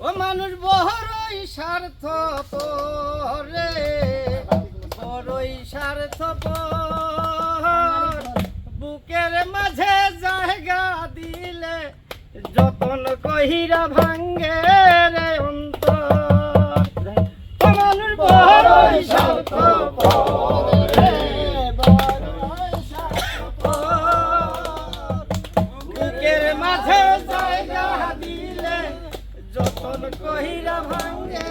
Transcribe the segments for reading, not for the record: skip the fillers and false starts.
ও মানুষ বড়ই স্বার্থপর রে, বড়ই স্বার্থপর। বুকের মাঝে জায়গা দিলে যতন কহিরা ভাঙ্গে রে অন্তর। ও মানুষ বড়ই স্বার্থপর রে, বড়ই স্বার্থপর। বুকের মাঝে জায়গা দিলে যতন কহিরা ভাঙ্গে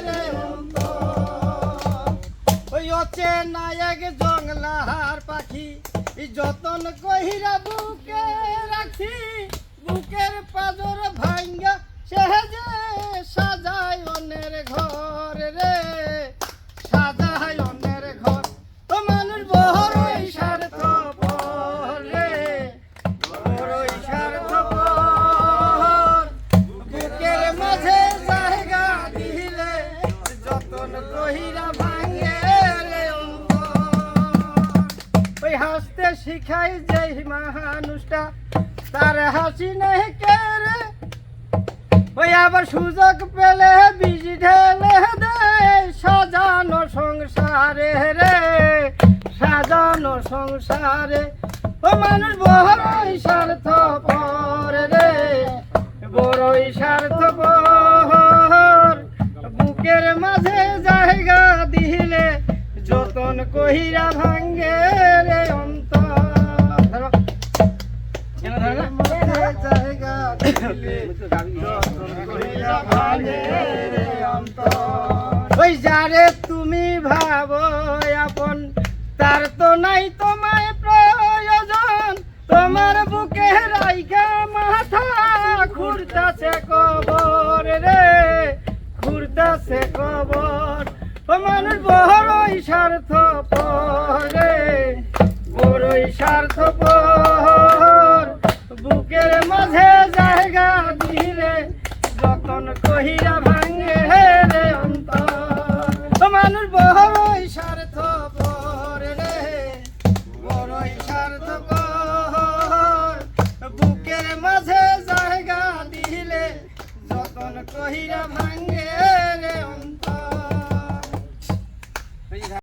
রে অন্তর। ওই অচেনা এক জংলার পাখি যতন কহিরা বুকে রাখি, বুকের পাজর ভাঙ্গা সেজে সাজায় অন্যের ঘর রে, সাজায় অন্যের ঘর। ও মানুষ বড়ই স্বার্থপর রে, বড়ই স্বার্থপর। বুকের মাঝে জায়গা দিলে যতন কহিরা ভাঙ্গে রে অন্তর। ওই হাসতে শিখাই যেই মানুষটা তার হাসি নেই কে রে, ওই আবার সুযোগ পেলে বীজ ঢেলে দেয় সাজানো সংসারে রে, সাজানো সংসারে। ও মানুষ বড়ই স্বার্থপর রে, বড়ই স্বার্থপর। বুকের মাঝে জায়গা দিলে যতন কহিরা ভাঙ্গে রে অন্তর। জায়গা দিলে যতন কহিরা ভাঙ্গে রে অন্তর। ওই যারে তুমি ভাবো আপন তার তো নাই তোমায় প্রয়োজন, তোমার বুকে রাইখা মাথা ঘুরতাছে কবর রে, ঘুরতাছে কবর। ও মানুষ বড়ই স্বার্থপর রে, বড়ই স্বার্থপর। বুকের মাঝে জায়গা দিলে যতন কহিরা ভাঙ্গে রে অন্তর। ও মানুষ বড়ই স্বার্থপর রে, বড়ই স্বার্থপর। বুকের মাঝে জায়গা দিলে যতন কহিরা ভাঙ্গে